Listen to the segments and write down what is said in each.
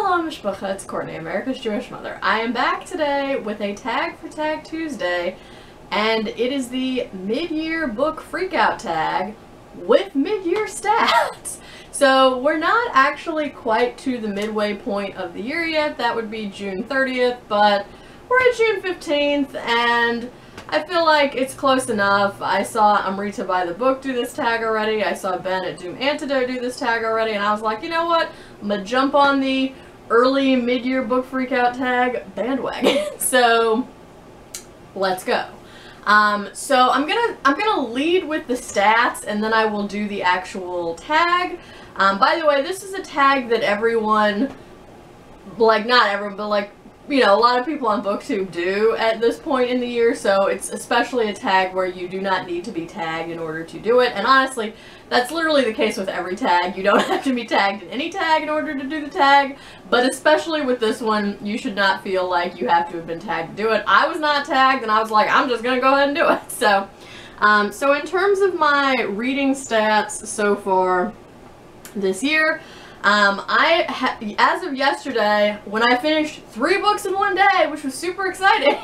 Shalom Mishpacha, it's Courtney, America's Jewish mother. I am back today with a Tag for Tag Tuesday, and it is the mid-year book freakout tag with mid-year stats. So we're not actually quite to the midway point of the year yet. That would be June 30th, but we're at June 15th, and I feel like it's close enough. I saw Amrita Buy the Book do this tag already. I saw Ben at Doom Antidote do this tag already, and I was like, you know what? I'm gonna jump on the early mid-year book freakout tag bandwagon. So let's go. So I'm gonna lead with the stats, and then I will do the actual tag. By the way, this is a tag that everyone, like not everyone, but like, you know, a lot of people on BookTube do at this point in the year, so it's especially a tag where you do not need to be tagged in order to do it. And honestly, that's literally the case with every tag. You don't have to be tagged in any tag in order to do the tag, but especially with this one, you should not feel like you have to have been tagged to do it. I was not tagged, and I was like, I'm just gonna go ahead and do it. So, so in terms of my reading stats so far this year, as of yesterday, when I finished 3 books in one day, which was super exciting.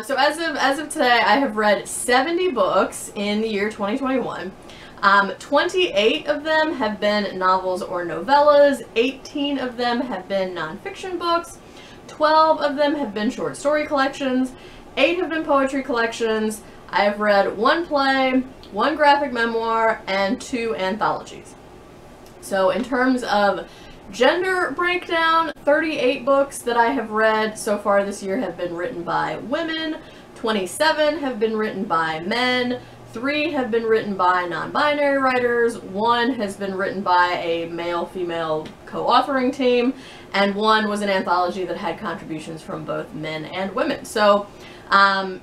So as of today, I have read 70 books in the year 2021. 28 of them have been novels or novellas. 18 of them have been nonfiction books. 12 of them have been short story collections. 8 have been poetry collections. I have read 1 play, 1 graphic memoir, and 2 anthologies. So in terms of gender breakdown, 38 books that I have read so far this year have been written by women, 27 have been written by men, 3 have been written by non-binary writers, 1 has been written by a male-female co-authoring team, and 1 was an anthology that had contributions from both men and women. So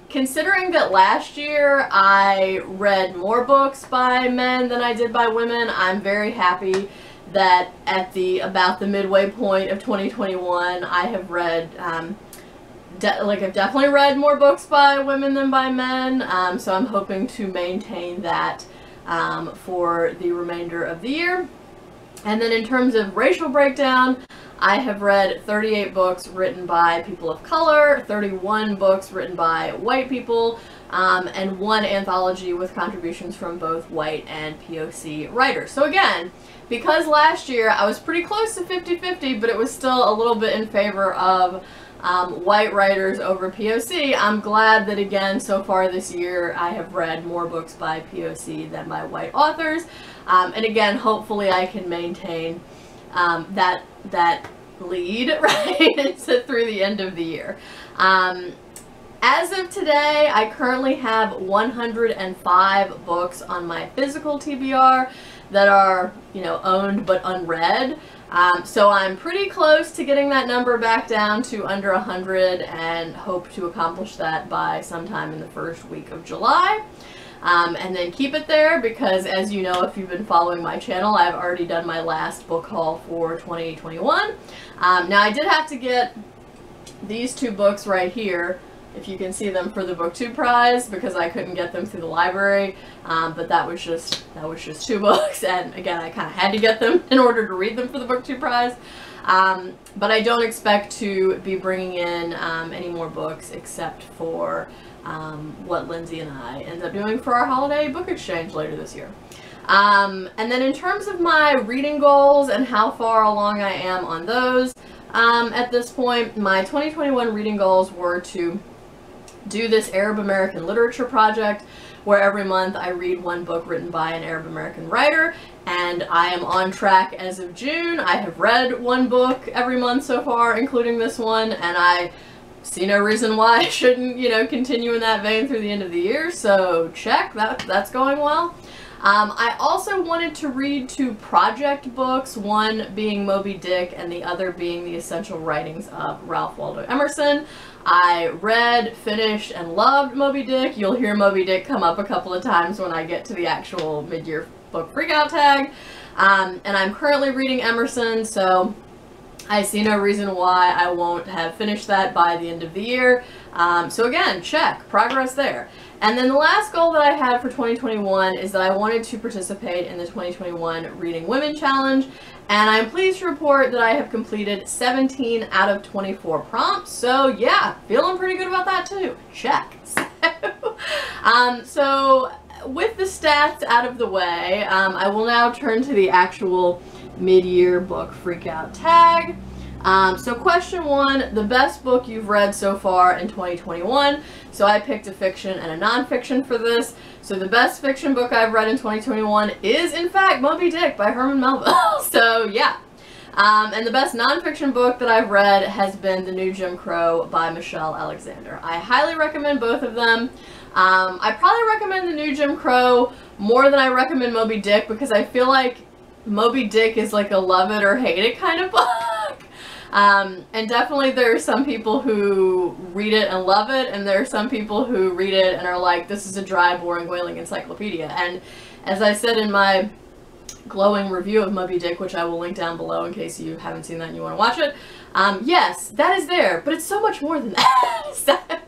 considering that last year I read more books by men than I did by women, I'm very happy that at about the midway point of 2021, I have read, I've definitely read more books by women than by men, so I'm hoping to maintain that for the remainder of the year. And then in terms of racial breakdown, I have read 38 books written by people of color, 31 books written by white people, and 1 anthology with contributions from both white and POC writers. So again, because last year I was pretty close to 50-50, but it was still a little bit in favor of white writers over POC, I'm glad that again, so far this year, I have read more books by POC than by white authors. And again, hopefully I can maintain that lead, right, through the end of the year. As of today, I currently have 105 books on my physical TBR that are, you know, owned but unread. So I'm pretty close to getting that number back down to under 100 and hope to accomplish that by sometime in the first week of July. And then keep it there because, as you know, if you've been following my channel, I've already done my last book haul for 2021. Now, I did have to get these 2 books right here, if you can see them, for the BookTube prize because I couldn't get them through the library. But that was just 2 books, and again, I kind of had to get them in order to read them for the BookTube prize. But I don't expect to be bringing in any more books except for what Lindsay and I end up doing for our holiday book exchange later this year. And then in terms of my reading goals and how far along I am on those, at this point, my 2021 reading goals were to do this Arab American literature project where every month I read 1 book written by an Arab American writer, and I am on track as of June. I have read 1 book every month so far, including this one, and I see no reason why I shouldn't, you know, continue in that vein through the end of the year, so check, that's going well. I also wanted to read 2 project books, one being Moby-Dick and the other being the essential writings of Ralph Waldo Emerson. I read, finished, and loved Moby-Dick. You'll hear Moby-Dick come up a couple of times when I get to the actual mid-year book freakout tag. And I'm currently reading Emerson, so I see no reason why I won't have finished that by the end of the year. So again, check, progress there. And then the last goal that I had for 2021 is that I wanted to participate in the 2021 Reading Women Challenge, and I'm pleased to report that I have completed 17 out of 24 prompts. So yeah, feeling pretty good about that too. Check. So with the stats out of the way, I will now turn to the actual mid-year book freakout tag. So question 1, the best book you've read so far in 2021. So I picked a fiction and a nonfiction for this. So the best fiction book I've read in 2021 is in fact Moby-Dick by Herman Melville. So yeah. And the best nonfiction book that I've read has been The New Jim Crow by Michelle Alexander. I highly recommend both of them. I probably recommend The New Jim Crow more than I recommend Moby-Dick because I feel like Moby-Dick is like a love it or hate it kind of book. And definitely there are some people who read it and love it, and there are some people who read it and are like, this is a dry, boring, whaling encyclopedia. And as I said in my glowing review of Moby-Dick, which I will link down below in case you haven't seen that and you want to watch it, yes, that is there, but it's so much more than that.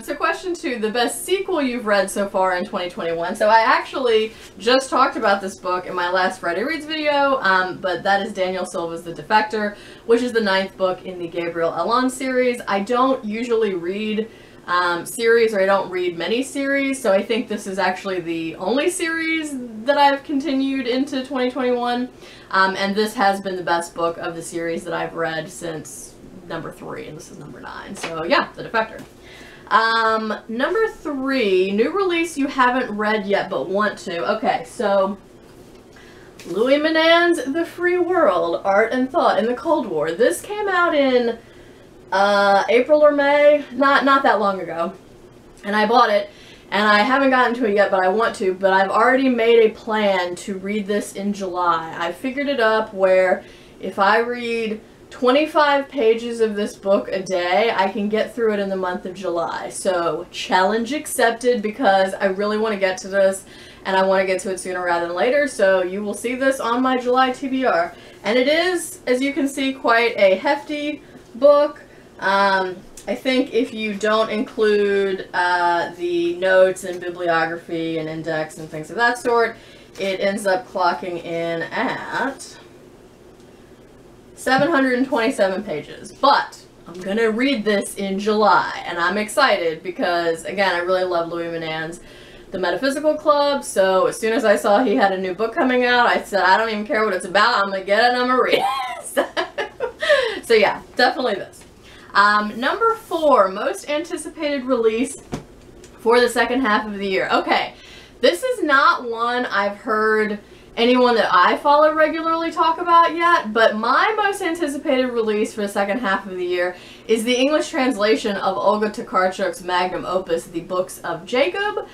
So question 2, the best sequel you've read so far in 2021. So I actually just talked about this book in my last Friday Reads video, but that is Daniel Silva's The Defector, which is the 9th book in the Gabriel Allon series. I don't usually read series, or I don't read many series, so I think this is actually the only series that I've continued into 2021, and this has been the best book of the series that I've read since number 3, and this is number 9. So yeah, The Defector. Number 3, new release you haven't read yet but want to. Okay, so Louis Menand's The Free World, Art and Thought in the Cold War. This came out in April or May, not that long ago, and I bought it, and I haven't gotten to it yet, but I want to, but I've already made a plan to read this in July. I figured it up where if I read 25 pages of this book a day, I can get through it in the month of July. So challenge accepted, because I really want to get to this and I want to get to it sooner rather than later. So you will see this on my July TBR. And it is, as you can see, quite a hefty book. I think if you don't include the notes and bibliography and index and things of that sort, it ends up clocking in at 727 pages, but I'm gonna read this in July, and I'm excited because, again, I really love Louis Menand's The Metaphysical Club, so as soon as I saw he had a new book coming out, I said, I don't even care what it's about, I'm gonna get it and I'm gonna read it. So yeah, definitely this. Number 4, most anticipated release for the second half of the year. Okay, this is not one I've heard anyone that I follow regularly talk about yet, but my most anticipated release for the second half of the year is the English translation of Olga Tokarczuk's magnum opus, The Books of Jacob,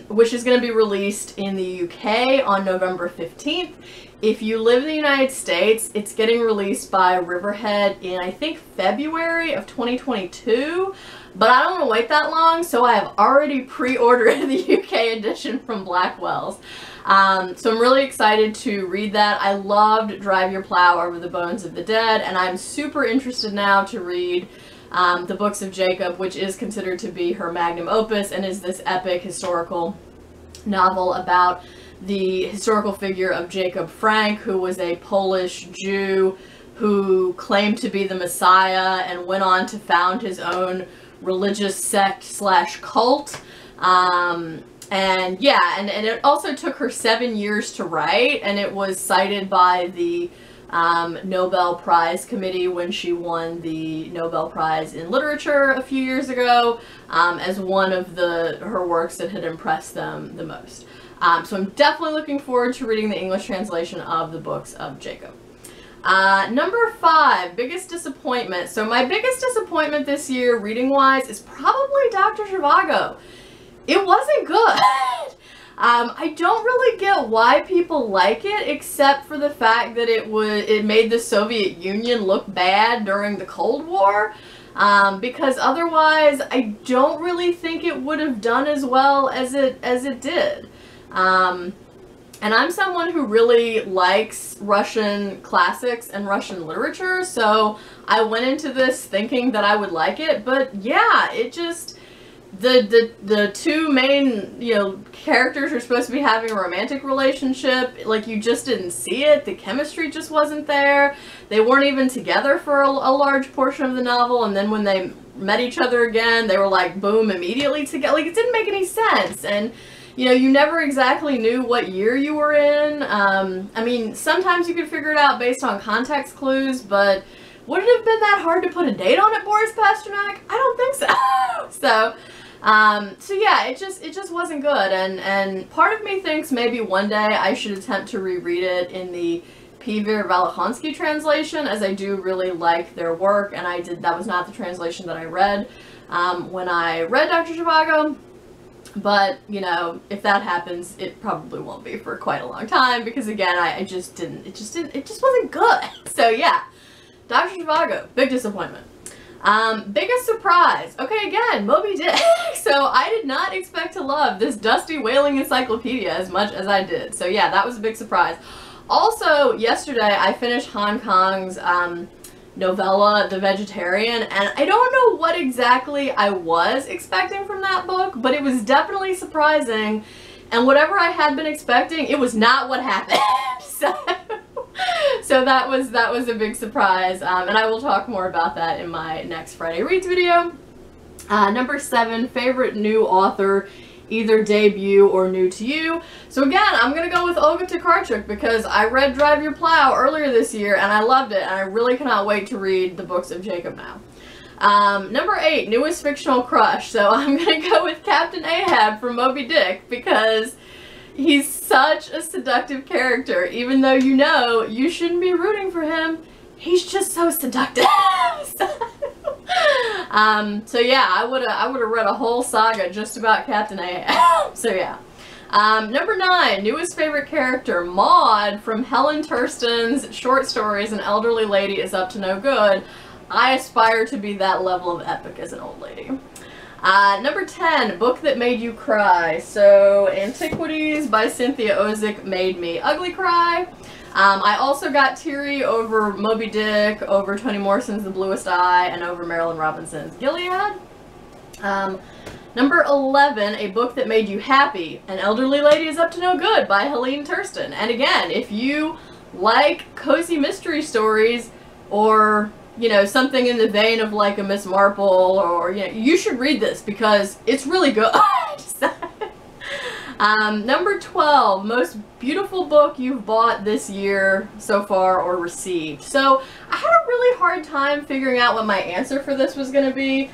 which is going to be released in the UK on November 15th. If you live in the United States, it's getting released by Riverhead in, I think, February of 2022. But I don't want to wait that long, so I have already pre-ordered the UK edition from Blackwell's. So I'm really excited to read that. I loved Drive Your Plow Over the Bones of the Dead, and I'm super interested now to read The Books of Jacob, which is considered to be her magnum opus and is this epic historical novel about the historical figure of Jacob Frank, who was a Polish Jew who claimed to be the Messiah and went on to found his own religious sect / cult. And yeah, and it also took her 7 years to write, and it was cited by the Nobel Prize Committee when she won the Nobel Prize in Literature a few years ago as one of her works that had impressed them the most. So I'm definitely looking forward to reading the English translation of The Books of Jacob. Number 5, biggest disappointment. So my biggest disappointment this year, reading-wise, is probably Dr. Zhivago. It wasn't good. I don't really get why people like it, except for the fact that it made the Soviet Union look bad during the Cold War. Because otherwise, I don't really think it would have done as well as it did. And I'm someone who really likes Russian classics and Russian literature, so I went into this thinking that I would like it, but yeah, the two main, you know, characters are supposed to be having a romantic relationship. Like, you just didn't see it. The chemistry just wasn't there. They weren't even together for a large portion of the novel, and then when they met each other again, they were like, boom, immediately together. Like, it didn't make any sense. And, you know, you never exactly knew what year you were in. I mean, sometimes you could figure it out based on context clues, but would it have been that hard to put a date on it, Boris Pasternak? I don't think so. So yeah, it just wasn't good, and part of me thinks maybe one day I should attempt to reread it in the Piotr Walachonsky translation, as I do really like their work, and that was not the translation that I read when I read Dr. Zhivago. But, you know, if that happens, it probably won't be for quite a long time, because again, it just wasn't good. So yeah, Dr. Zhivago, big disappointment. Biggest surprise. Okay, again, Moby-Dick. So I did not expect to love this dusty whaling encyclopedia as much as I did. So yeah, that was a big surprise. Also, yesterday I finished Hong Kong's novella, The Vegetarian, and I don't know what exactly I was expecting from that book, but it was definitely surprising, and whatever I had been expecting, it was not what happened. So that was a big surprise, and I will talk more about that in my next Friday Reads video. Number 7, favorite new author, either debut or new to you. So again, I'm going to go with Olga Tokarczuk, because I read Drive Your Plow earlier this year and I loved it, and I really cannot wait to read the books of Jacob now. Number 8, newest fictional crush. So I'm going to go with Captain Ahab from Moby-Dick, because he's such a seductive character. Even though you know you shouldn't be rooting for him, he's just so seductive. So yeah, I would have read a whole saga just about Captain Ahab. So yeah. Number 9, newest favorite character, Maud from Helen Tursten's short stories, An Elderly Lady is Up to No Good. I aspire to be that level of epic as an old lady. Number 10, book that made you cry. So Antiquities by Cynthia Ozick made me ugly cry. I also got teary over Moby-Dick, over Toni Morrison's The Bluest Eye, and over Marilynne Robinson's Gilead. Number 11, a book that made you happy, An Elderly Lady is Up to No Good by Helene Tursten. And again, if you like cozy mystery stories, or, you know, something in the vein of like a Miss Marple, or, you know, you should read this, because it's really good. Number 12, most beautiful book you've bought this year so far or received. So I had a really hard time figuring out what my answer for this was going to be.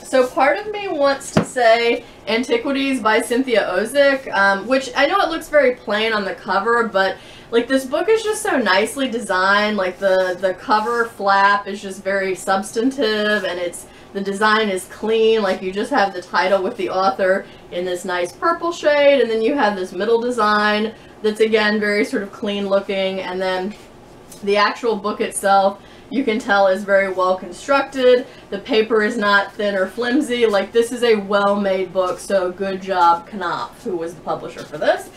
So part of me wants to say Antiquities by Cynthia Ozick, which I know it looks very plain on the cover, but like, this book is just so nicely designed. Like, the cover flap is just very substantive, and the design is clean. Like, you just have the title with the author in this nice purple shade, and then you have this middle design that's, again, very sort of clean looking, and then the actual book itself, you can tell, is very well constructed. The paper is not thin or flimsy. Like, this is a well-made book, so good job, Knopf, who was the publisher for this.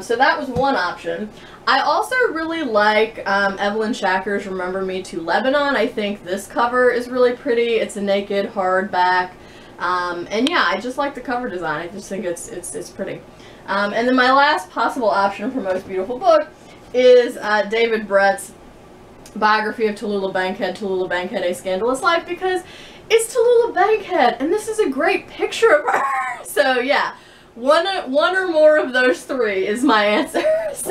So that was one option. I also really like Evelyn Shakir's Remember Me to Lebanon. I think this cover is really pretty. It's a naked hardback. And yeah, I just like the cover design. I just think it's pretty. And then my last possible option for most beautiful book is David Bret's biography of Tallulah Bankhead, A Scandalous Life, because it's Tallulah Bankhead, and this is a great picture of her. So yeah, one or more of those three is my answers.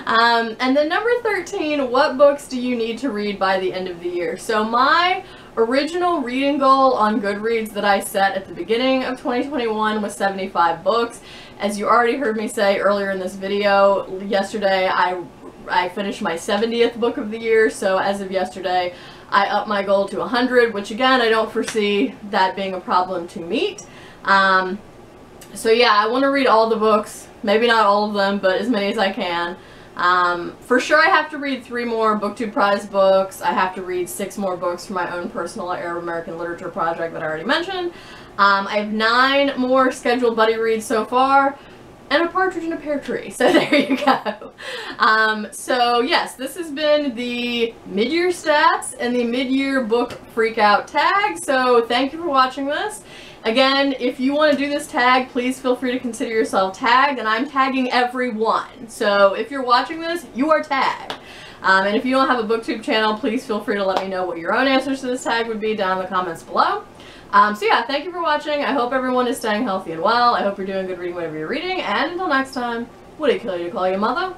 And then number 13, what books do you need to read by the end of the year? So my original reading goal on Goodreads that I set at the beginning of 2021 was 75 books. As you already heard me say earlier in this video, yesterday I finished my 70th book of the year, so as of yesterday I upped my goal to 100, which again, I don't foresee that being a problem to meet. So yeah, I want to read all the books, maybe not all of them, but as many as I can. For sure I have to read 3 more BookTube prize books. I have to read 6 more books for my own personal Arab American literature project that I already mentioned. I have 9 more scheduled buddy reads so far. and a partridge in a pear tree. So there you go. So yes, this has been the mid-year stats and the mid-year book freakout tag. So thank you for watching this. Again, if you want to do this tag, please feel free to consider yourself tagged, and I'm tagging everyone. So if you're watching this, you are tagged. And if you don't have a booktube channel, please feel free to let me know what your own answers to this tag would be down in the comments below. So yeah, thank you for watching. I hope everyone is staying healthy and well. I hope you're doing good reading whatever you're reading. And until next time, what do you kill you to call your mother?